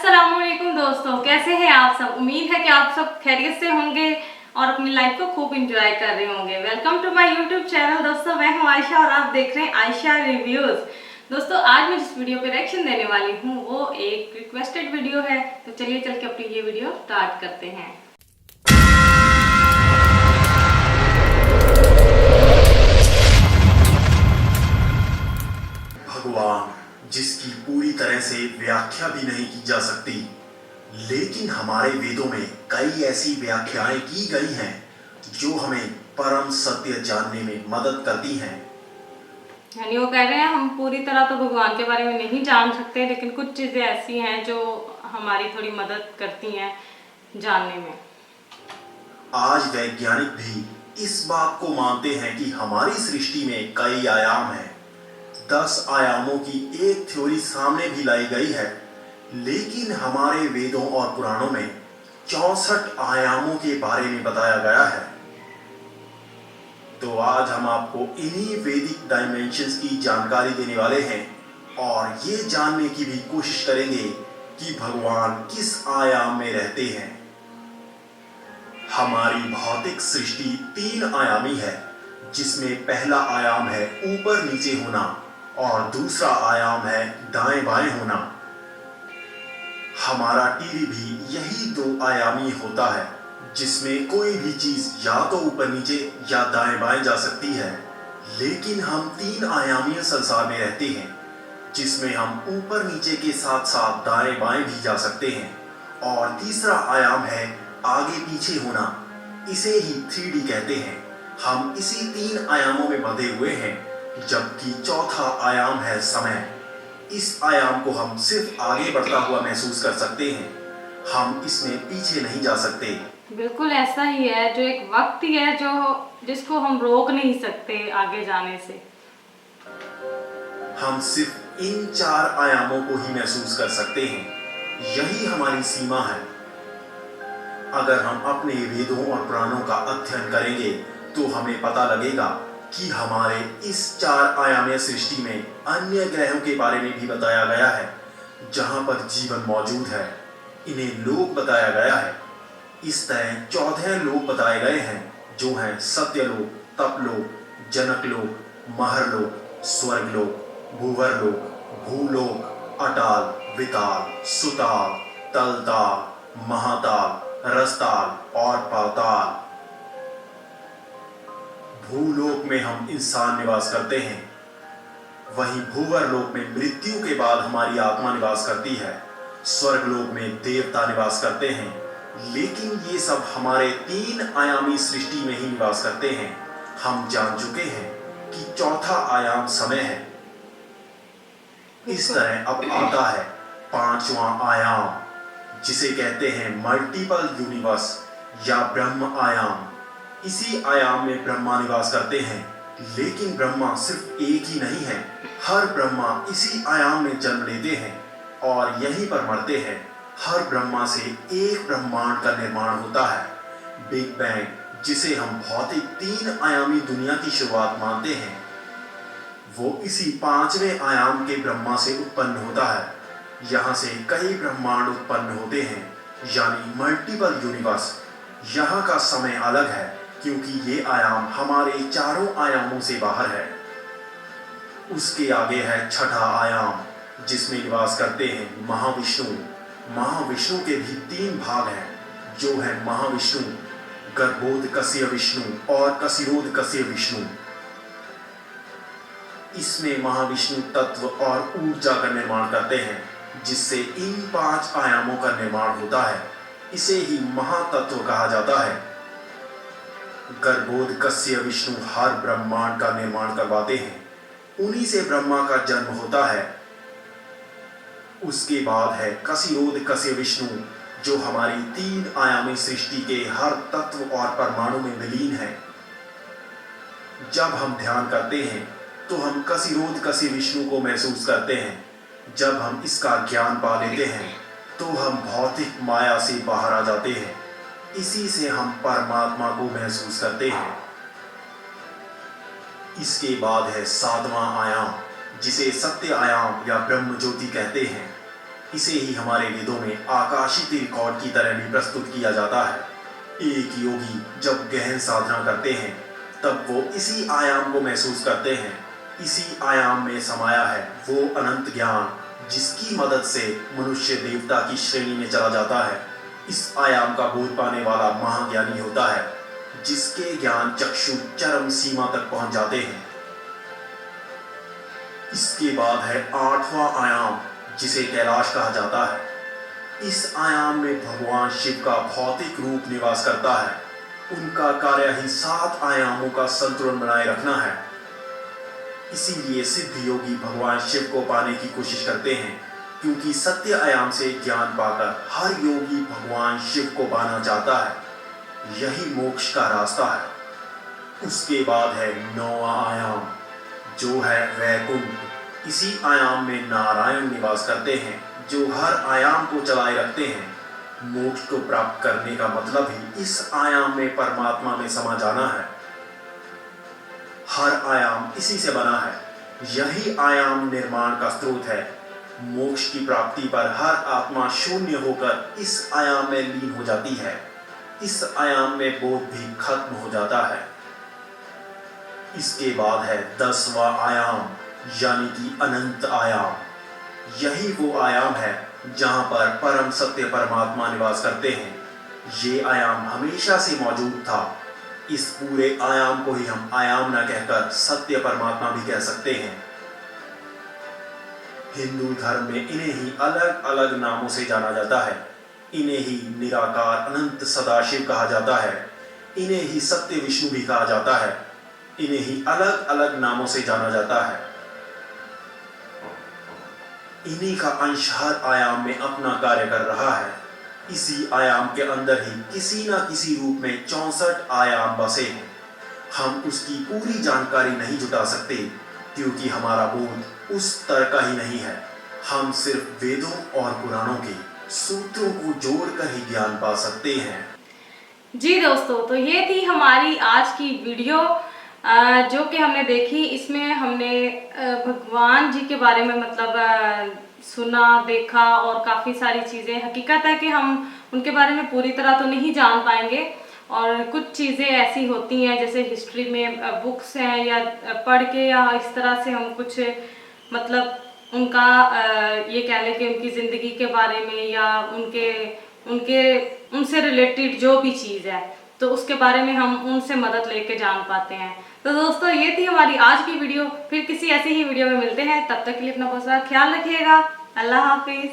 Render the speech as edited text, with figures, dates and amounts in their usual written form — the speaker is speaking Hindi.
अस्सलामुअलैकुम दोस्तों, कैसे हैं आप सब। उम्मीद है कि आप सब खैरियत से होंगे और अपनी लाइफ को खूब इंजॉय कर रहे होंगे। Welcome to my YouTube channel. दोस्तों मैं हूं आयशा और आप देख रहे हैं आयशा रिव्यूज। दोस्तों आज मैं जिस वीडियो पे रिएक्शन देने वाली हूं वो एक रिक्वेस्टेड वीडियो है, तो चलिए चल के अपनी ये वीडियो स्टार्ट करते हैं। भगवान, जिसकी पूरी तरह से व्याख्या भी नहीं की जा सकती, लेकिन हमारे वेदों में कई ऐसी व्याख्याएं की गई हैं जो हमें परम सत्य जानने में मदद करती हैं। यानी वो कह रहे हैं हम पूरी तरह तो भगवान के बारे में नहीं जान सकते, लेकिन कुछ चीजें ऐसी हैं जो हमारी थोड़ी मदद करती हैं जानने में। आज वैज्ञानिक भी इस बात को मानते हैं कि हमारी सृष्टि में कई आयाम हैं। 10 आयामों की एक थ्योरी सामने भी लाई गई है, लेकिन हमारे वेदों और पुराणों में 64 आयामों के बारे में बताया गया है। तो आज हम आपको इन्हीं वैदिक डायमेंशंस की जानकारी देने वाले हैं और ये जानने की भी कोशिश करेंगे कि भगवान किस आयाम में रहते हैं। हमारी भौतिक सृष्टि 3 आयामी है, जिसमें पहला आयाम है ऊपर नीचे होना और दूसरा आयाम है दाएं बाएं होना। हमारा टीवी भी यही 2 आयामी होता है, जिसमें कोई भी चीज या तो ऊपर नीचे या दाएं बाएं जा सकती है। लेकिन हम 3 आयामी संसार में रहते हैं, जिसमें हम ऊपर नीचे के साथ साथ दाएं बाएं भी जा सकते हैं। और तीसरा आयाम है आगे पीछे होना, इसे ही 3D कहते हैं। हम इसी 3 आयामों में बंधे हुए हैं, जबकि चौथा आयाम है समय। इस आयाम को हम सिर्फ आगे बढ़ता हुआ महसूस कर सकते हैं, हम इसमें पीछे नहीं जा सकते। बिल्कुल ऐसा ही है, जो एक वक्त ही है जो जिसको हम रोक नहीं सकते आगे जाने से। हम सिर्फ इन 4 आयामों को ही महसूस कर सकते हैं, यही हमारी सीमा है। अगर हम अपने वेदों और पुराणों का अध्ययन करेंगे तो हमें पता लगेगा कि हमारे इस 4 आयामी सृष्टि में अन्य ग्रहों के बारे में भी बताया गया है, जहां पर जीवन मौजूद है। इन्हें लोक बताया गया है। इस तरह 14 लोक बताए गए हैं, जो हैं सत्यलोक, तपलोक, जनकलोक, महरलोक, स्वर्गलोक, भूवरलोक, भूलोक, अटाल, विताल, सुताल, तलताल, महाताल, रसताल और पाताल। भूलोक में हम इंसान निवास करते हैं, वहीं भूवरलोक में मृत्यु के बाद हमारी आत्मा निवास करती है। स्वर्गलोक में देवता निवास करते हैं, लेकिन ये सब हमारे 3 आयामी सृष्टि में ही निवास करते हैं। हम जान चुके हैं कि चौथा आयाम समय है। इस तरह अब आता है 5वां आयाम, जिसे कहते हैं मल्टीपल यूनिवर्स या ब्रह्म आयाम। इसी आयाम में ब्रह्मा निवास करते हैं, लेकिन ब्रह्मा सिर्फ एक ही नहीं है। हर ब्रह्मा इसी आयाम में जन्म लेते हैं और यहीं पर मरते हैं। हर ब्रह्मा से एक ब्रह्मांड का निर्माण होता है। बिग बैंग, जिसे हम भौतिक 3 आयामी दुनिया की शुरुआत मानते हैं, वो इसी 5वें आयाम के ब्रह्मा से उत्पन्न होता है। यहाँ से कई ब्रह्मांड उत्पन्न होते हैं, यानी मल्टीपल यूनिवर्स। यहाँ का समय अलग है, क्योंकि ये आयाम हमारे 4 आयामों से बाहर है। उसके आगे है 6ठा आयाम, जिसमें निवास करते हैं महाविष्णु। महाविष्णु के भी 3 भाग हैं, जो है महाविष्णु, गर्भोदकस्य विष्णु और कशिरोदकस्य विष्णु। इसमें महाविष्णु तत्व और ऊर्जा का निर्माण करते हैं, जिससे इन 5 आयामों का निर्माण होता है। इसे ही महातत्व कहा जाता है। गर्भोदकस्य विष्णु हर ब्रह्मांड का निर्माण करवाते हैं, उन्हीं से ब्रह्मा का जन्म होता है। उसके बाद है कशिरोदकस्य विष्णु, जो हमारी 3 आयामी सृष्टि के हर तत्व और परमाणु में विलीन है। जब हम ध्यान करते हैं तो हम कशिरोदकस्य विष्णु को महसूस करते हैं। जब हम इसका ज्ञान पा लेते हैं तो हम भौतिक माया से बाहर आ जाते हैं। इसी से हम परमात्मा को महसूस करते हैं। इसके बाद है 7वां आयाम, जिसे सत्य आयाम या ब्रह्म ज्योति कहते हैं। इसे ही हमारे वेदों में आकाशित रिकॉर्ड की तरह भी प्रस्तुत किया जाता है। एक योगी जब गहन साधना करते हैं तब वो इसी आयाम को महसूस करते हैं। इसी आयाम में समाया है वो अनंत ज्ञान जिसकी मदद से मनुष्य देवता की श्रेणी में चला जाता है। इस आयाम का बोध पाने वाला महाज्ञानी होता है जिसके ज्ञान चक्षु चरम सीमा तक पहुंच जाते हैं। इसके बाद है 8वां आयाम जिसे कैलाश कहा जाता है। इस आयाम में भगवान शिव का भौतिक रूप निवास करता है। उनका कार्य ही 7 आयामों का संतुलन बनाए रखना है। इसीलिए सिद्ध योगी भगवान शिव को पाने की कोशिश करते हैं, क्योंकि सत्य आयाम से ज्ञान पाकर हर योगी भगवान शिव को पाना चाहता है। यही मोक्ष का रास्ता है। उसके बाद है 9वां आयाम जो है वैकुंठ। इसी आयाम में नारायण निवास करते हैं जो हर आयाम को चलाए रखते हैं। मोक्ष को प्राप्त करने का मतलब ही इस आयाम में परमात्मा में समा जाना है। हर आयाम इसी से बना है। यही आयाम निर्माण का स्रोत है। मोक्ष की प्राप्ति पर हर आत्मा शून्य होकर इस आयाम में लीन हो जाती है। इस आयाम में बोध भी खत्म हो जाता है। इसके बाद है 10वां आयाम यानी कि अनंत आयाम। यही वो आयाम है जहां पर परम सत्य परमात्मा निवास करते हैं। ये आयाम हमेशा से मौजूद था। इस पूरे आयाम को ही हम आयाम न कहकर सत्य परमात्मा भी कह सकते हैं। हिंदू धर्म में इन्हें ही अलग अलग नामों से जाना जाता है। इन्हें ही निराकार अनंत सदाशिव कहा जाता है। इन्हें ही सत्य विष्णु भी कहा जाता है। इन्हें ही अलग अलग नामों से जाना जाता है। इन्हीं का अंश हर आयाम में अपना कार्य कर रहा है। इसी आयाम के अंदर ही किसी न किसी रूप में 64 आयाम बसे हैं। हम उसकी पूरी जानकारी नहीं जुटा सकते क्योंकि हमारा बोध उस स्तर का ही नहीं है। हम सिर्फ वेदों और पुराणों के सूत्रों को जोड़कर ही ज्ञान पा सकते हैं। जी दोस्तों, तो ये थी हमारी आज की वीडियो जो कि हमने देखी। इसमें हमने भगवान जी के बारे में मतलब सुना, देखा और काफ़ी सारी चीज़ें। हकीकत है कि हम उनके बारे में पूरी तरह तो नहीं जान पाएंगे और कुछ चीज़ें ऐसी होती हैं जैसे हिस्ट्री में बुक्स हैं या पढ़ के या इस तरह से हम कुछ मतलब उनका ये कह लें कि उनकी ज़िंदगी के बारे में या उनसे रिलेटेड जो भी चीज़ है तो उसके बारे में हम उनसे मदद लेके जान पाते हैं। तो दोस्तों ये थी हमारी आज की वीडियो। फिर किसी ऐसी ही वीडियो में मिलते हैं। तब तक के लिए अपना बहुत सारा ख्याल रखिएगा। अल्लाह हाफिज़।